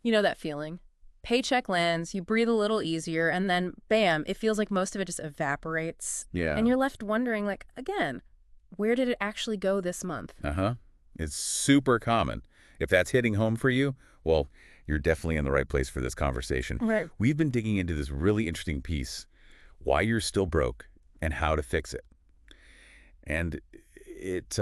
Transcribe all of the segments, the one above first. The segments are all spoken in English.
You know that feeling? Paycheck lands, you breathe a little easier, and then bam, it feels like most of it just evaporates. Yeah. And you're left wondering, like, again, where did it actually go this month? Uh-huh. It's super common. If that's hitting home for you, well, you're definitely in the right place for this conversation. Right. We've been digging into this really interesting piece, why you're still broke and how to fix it. And it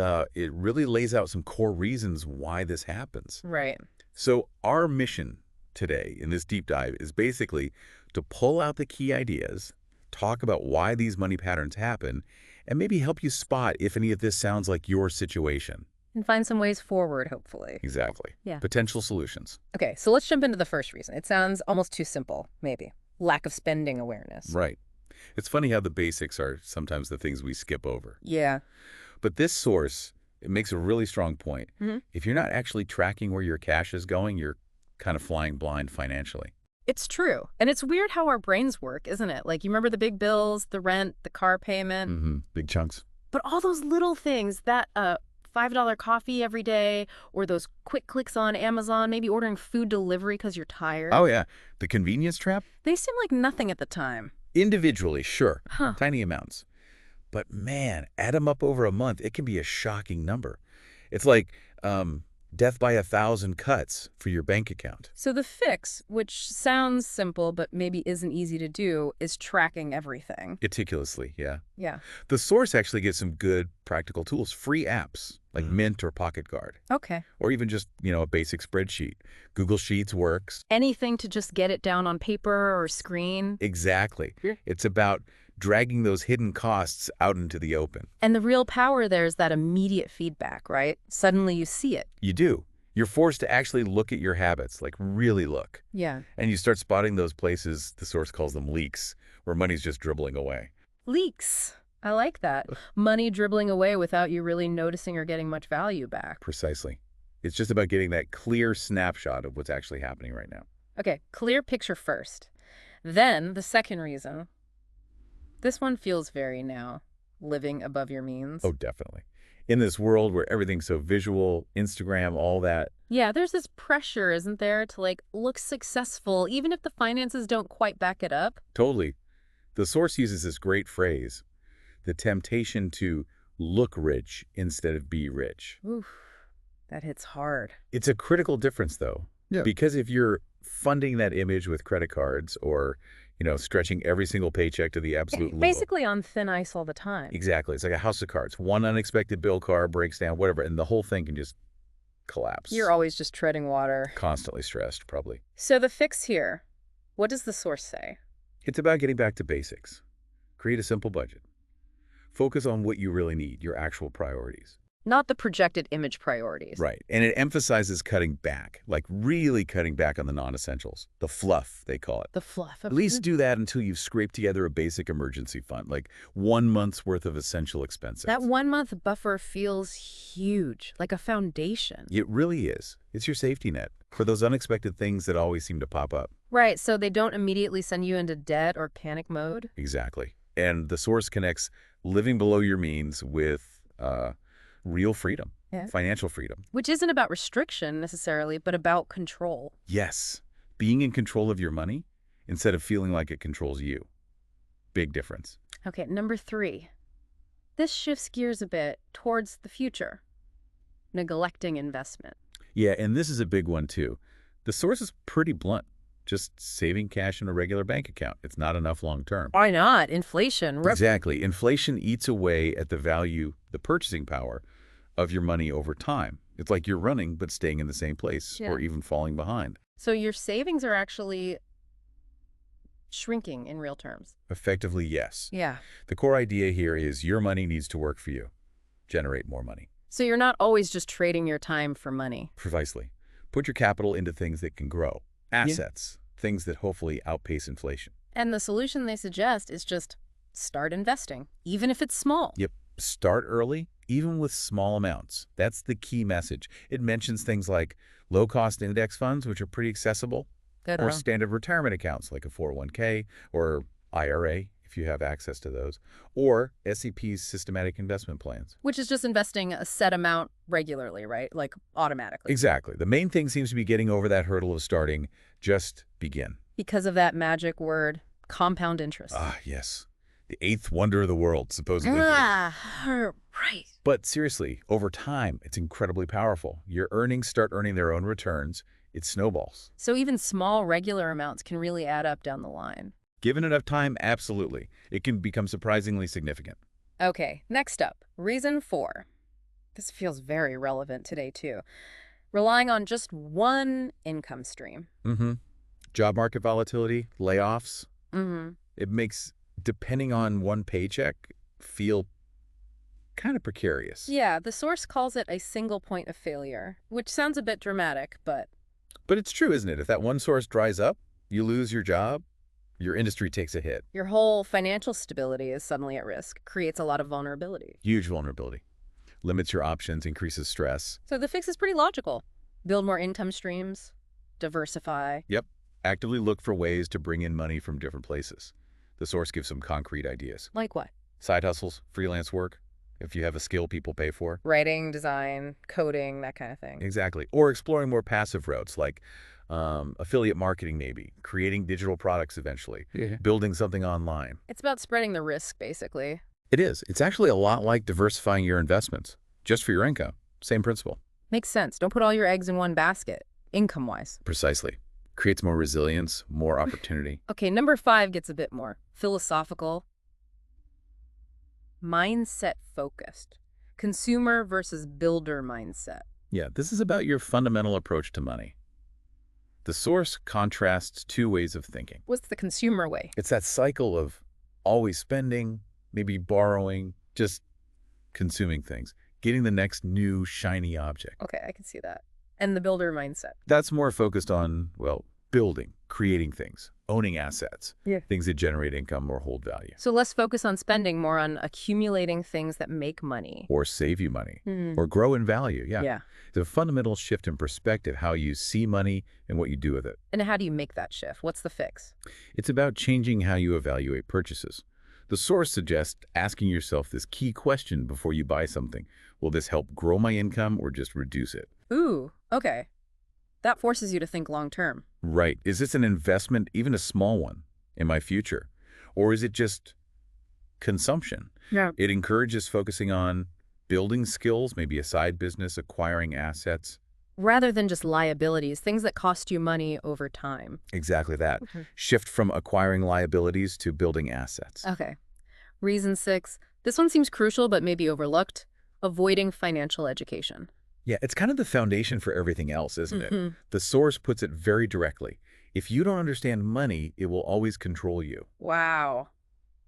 really lays out some core reasons why this happens. Right. So our mission today in this deep dive is basically to pull out the key ideas, talk about why these money patterns happen, and maybe help you spot if any of this sounds like your situation. And find some ways forward, hopefully. Exactly. Yeah. Potential solutions. Okay, so let's jump into the first reason. It sounds almost too simple, maybe. Lack of spending awareness. Right. It's funny how the basics are sometimes the things we skip over. Yeah. But this source, it makes a really strong point. Mm-hmm. If you're not actually tracking where your cash is going, you're kind of flying blind financially. It's true. And it's weird how our brains work, isn't it? Like, you remember the big bills, the rent, the car payment, Mm-hmm. Big chunks. but all those little things, that $5 coffee every day, or those quick clicks on Amazon, maybe ordering food delivery because you're tired. Oh, yeah. The convenience trap? They seem like nothing at the time. Individually, sure. Huh. Tiny amounts. But man, add them up over a month, it can be a shocking number. It's like death by 1,000 cuts for your bank account. So the fix, which sounds simple but maybe isn't easy to do, is tracking everything. Meticulously, yeah. Yeah. The source actually gives some good practical tools, free apps like Mint or Pocket Guard, Okay. or even just, a basic spreadsheet. Google Sheets works. Anything to just get it down on paper or screen. Exactly. Yeah. It's about dragging those hidden costs out into the open. And the real power there is that immediate feedback, right? Suddenly you see it. You do. You're forced to actually look at your habits, like really look. Yeah. And you start spotting those places, the source calls them leaks, where money's just dribbling away. Leaks. I like that. Money dribbling away without you really noticing or getting much value back. Precisely. It's just about getting that clear snapshot of what's actually happening right now. Okay, clear picture first. Then the second reason. This one feels very now, living above your means. Oh, definitely. In this world where everything's so visual, Instagram, all that. Yeah, there's this pressure, isn't there, to like look successful, even if the finances don't quite back it up? Totally. The source uses this great phrase, the temptation to look rich instead of be rich. Oof, that hits hard. It's a critical difference, though. Yeah. Because if you're funding that image with credit cards or, stretching every single paycheck to the absolute limit. Basically on thin ice all the time. Exactly. It's like a house of cards. One unexpected bill card breaks down, whatever, and the whole thing can just collapse. You're always just treading water. Constantly stressed, probably. So the fix here, what does the source say? It's about getting back to basics. Create a simple budget. Focus on what you really need, your actual priorities. Not the projected image priorities. Right. And it emphasizes cutting back, like really cutting back on the non-essentials. The fluff, they call it. The fluff. At least do that until you've scraped together a basic emergency fund, like 1 month's worth of essential expenses. That 1 month buffer feels huge, like a foundation. It really is. It's your safety net for those unexpected things that always seem to pop up. Right, so they don't immediately send you into debt or panic mode? Exactly. And the source connects living below your means with real freedom, financial freedom. Which isn't about restriction necessarily, but about control. Yes. Being in control of your money instead of feeling like it controls you. Big difference. Okay, number 3. This shifts gears a bit towards the future. Neglecting investment. Yeah, and this is a big one too. The source is pretty blunt. Just saving cash in a regular bank account. It's not enough long term. Why not? Inflation. Exactly. Inflation eats away at the value, the purchasing power of your money over time. It's like you're running but staying in the same place or even falling behind. So your savings are actually shrinking in real terms. Effectively, yes. Yeah. The core idea here is your money needs to work for you. Generate more money. So you're not always just trading your time for money. Precisely. Put your capital into things that can grow. Assets. Things that hopefully outpace inflation. And the solution they suggest is just start investing, even if it's small. Yep. Start early, even with small amounts. That's the key message. It mentions things like low-cost index funds, which are pretty accessible, Good. or standard retirement accounts like a 401k or IRA, if you have access to those, or SEP's systematic investment plans. Which is just investing a set amount regularly, right? Like automatically. Exactly. The main thing seems to be getting over that hurdle of starting. Just begin. Because of that magic word, compound interest. Ah, yes. The eighth wonder of the world, supposedly. Right. But seriously, over time, it's incredibly powerful. Your earnings start earning their own returns. It snowballs. So even small regular amounts can really add up down the line. Given enough time, absolutely. It can become surprisingly significant. Okay, next up, reason 4. This feels very relevant today, too. Relying on just one income stream. Mm-hmm. Job market volatility, layoffs. Mm-hmm. It makes depending on one paycheck feel kind of precarious. Yeah, the source calls it a single point of failure, which sounds a bit dramatic, but But it's true, isn't it? If that one source dries up, you lose your job, your industry takes a hit. your whole financial stability is suddenly at risk, creates a lot of vulnerability. Huge vulnerability. Limits your options, increases stress. So the fix is pretty logical. Build more income streams, diversify. Yep. Actively look for ways to bring in money from different places. The source gives some concrete ideas. Like what? Side hustles, freelance work, if you have a skill people pay for. Writing, design, coding, that kind of thing. Exactly. Or exploring more passive routes like affiliate marketing maybe, creating digital products eventually, building something online. It's about spreading the risk, basically. It is. It's actually a lot like diversifying your investments, just for your income. Same principle. Makes sense. Don't put all your eggs in one basket, income-wise. Precisely. Creates more resilience, more opportunity. Okay, number 5 gets a bit more philosophical. Mindset-focused. Consumer versus builder mindset. Yeah, this is about your fundamental approach to money. The source contrasts two ways of thinking. What's the consumer way? It's that cycle of always spending, maybe borrowing, just consuming things, getting the next new shiny object. Okay, I can see that. And the builder mindset. That's more focused on, well, building, creating things, owning assets, things that generate income or hold value. So less focus on spending, more on accumulating things that make money. Or save you money, Hmm. or grow in value, yeah. Yeah. It's a fundamental shift in perspective, how you see money and what you do with it. And how do you make that shift? What's the fix? It's about changing how you evaluate purchases. The source suggests asking yourself this key question before you buy something. Will this help grow my income or just reduce it? Ooh, okay. That forces you to think long term. Right. Is this an investment, even a small one, in my future? Or is it just consumption? Yeah. It encourages focusing on building skills, maybe a side business, acquiring assets. Rather than just liabilities, things that cost you money over time. Exactly that. Okay. Shift from acquiring liabilities to building assets. Okay. Reason 6. This one seems crucial but maybe overlooked. Avoiding financial education. Yeah, it's kind of the foundation for everything else, isn't it? Mhm. The source puts it very directly. If you don't understand money, it will always control you. Wow.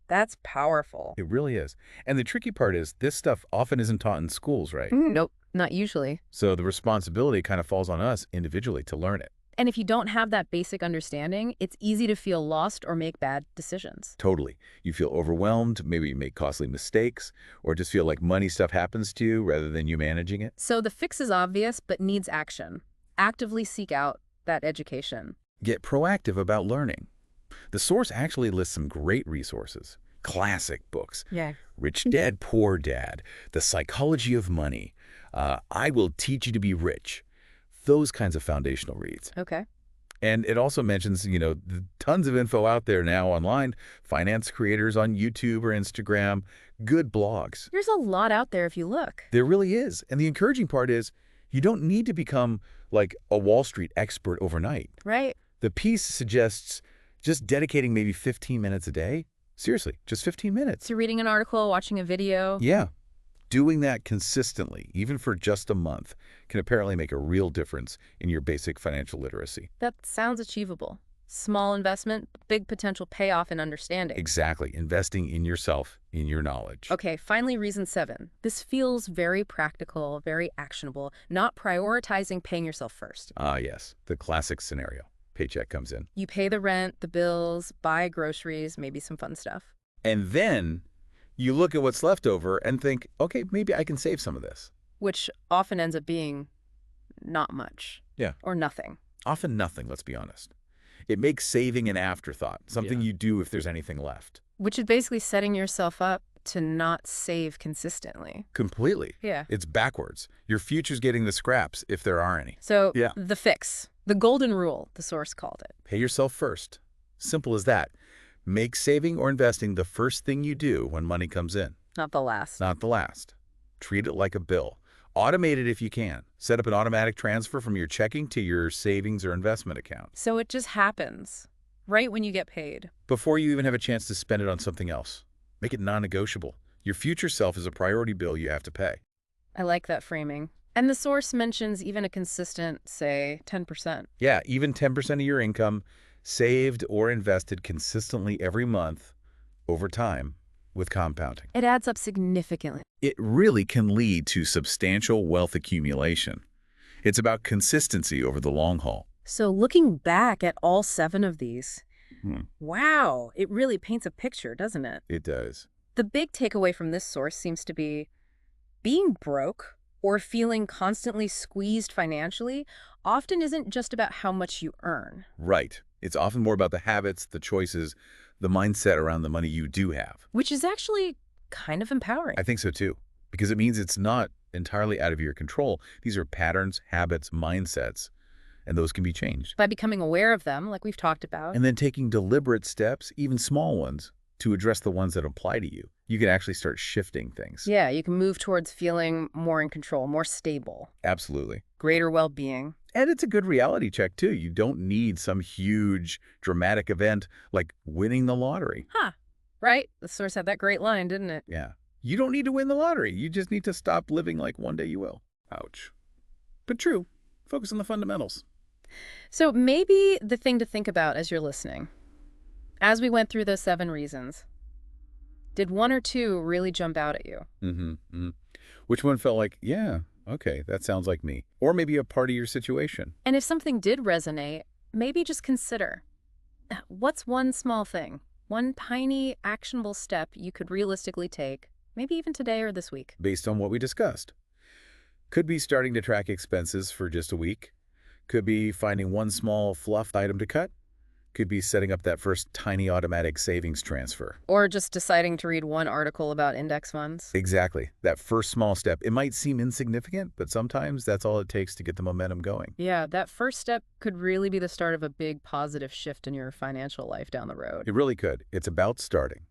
That's powerful. It really is. And the tricky part is this stuff often isn't taught in schools, right? Nope, not usually. So the responsibility kind of falls on us individually to learn it. And if you don't have that basic understanding, it's easy to feel lost or make bad decisions. Totally. You feel overwhelmed, maybe you make costly mistakes, or just feel like money stuff happens to you rather than you managing it. So the fix is obvious but needs action. Actively seek out that education. Get proactive about learning. The source actually lists some great resources. Classic books. Yeah. Rich Dad, Poor Dad, The Psychology of Money, I Will Teach You to Be Rich. Those kinds of foundational reads. Okay. And it also mentions, tons of info out there now online, finance creators on YouTube or Instagram, good blogs. There's a lot out there if you look. There really is. And the encouraging part is you don't need to become like a Wall Street expert overnight. Right. The piece suggests just dedicating maybe 15 minutes a day. Seriously, just 15 minutes. So reading an article, watching a video. Yeah. Doing that consistently, even for just a month, can apparently make a real difference in your basic financial literacy. That sounds achievable. Small investment, big potential payoff in understanding. Exactly. Investing in yourself, in your knowledge. Okay, finally, reason 7. This feels very practical, very actionable, not prioritizing paying yourself first. Ah, yes. The classic scenario. Paycheck comes in. You pay the rent, the bills, buy groceries, maybe some fun stuff. And then you look at what's left over and think, okay, maybe I can save some of this. Which often ends up being not much. Yeah. Or nothing. Often nothing, let's be honest. It makes saving an afterthought, something you do if there's anything left. Which is basically setting yourself up to not save consistently. Completely. Yeah. It's backwards. Your future's getting the scraps, if there are any. So Yeah. the fix, the golden rule, the source called it. Pay yourself first. Simple as that. Make saving or investing the first thing you do when money comes in, Not the last. not the last. Treat it like a bill. Automate it if you can. Set up an automatic transfer from your checking to your savings or investment account So it just happens right when you get paid. before you even have a chance to spend it on something else. Make it non-negotiable. Your future self is a priority bill you have to pay. I like that framing. And the source mentions even a consistent, say, 10%. Yeah, even 10% of your income saved or invested consistently every month over time with compounding. It adds up significantly. It really can lead to substantial wealth accumulation. It's about consistency over the long haul. So looking back at all 7 of these, Hmm. wow, it really paints a picture, doesn't it? It does. The big takeaway from this source seems to be being broke or feeling constantly squeezed financially often isn't just about how much you earn. Right. It's often more about the habits, the choices, the mindset around the money you do have. Which is actually kind of empowering. I think so too, because it means it's not entirely out of your control. These are patterns, habits, mindsets, and those can be changed. By becoming aware of them, like we've talked about. And then taking deliberate steps, even small ones, to address the ones that apply to you. You can actually start shifting things. Yeah, you can move towards feeling more in control, more stable, Absolutely. greater well-being. And it's a good reality check, too. You don't need some huge, dramatic event like winning the lottery. Huh. Right? The source had that great line, didn't it? Yeah. You don't need to win the lottery. You just need to stop living like one day you will. Ouch. But true. Focus on the fundamentals. So maybe the thing to think about as you're listening, as we went through those 7 reasons, did 1 or 2 really jump out at you? Which one felt like, yeah, okay, that sounds like me. Or maybe a part of your situation. And if something did resonate, maybe just consider, what's one small thing, one tiny actionable step you could realistically take, maybe even today or this week? Based on what we discussed. Could be starting to track expenses for just a week. Could be finding one small fluff item to cut. Could be setting up that first tiny automatic savings transfer. Or just deciding to read one article about index funds? Exactly. That first small step. It might seem insignificant, but sometimes that's all it takes to get the momentum going. Yeah, that first step could really be the start of a big positive shift in your financial life down the road. It really could. It's about starting.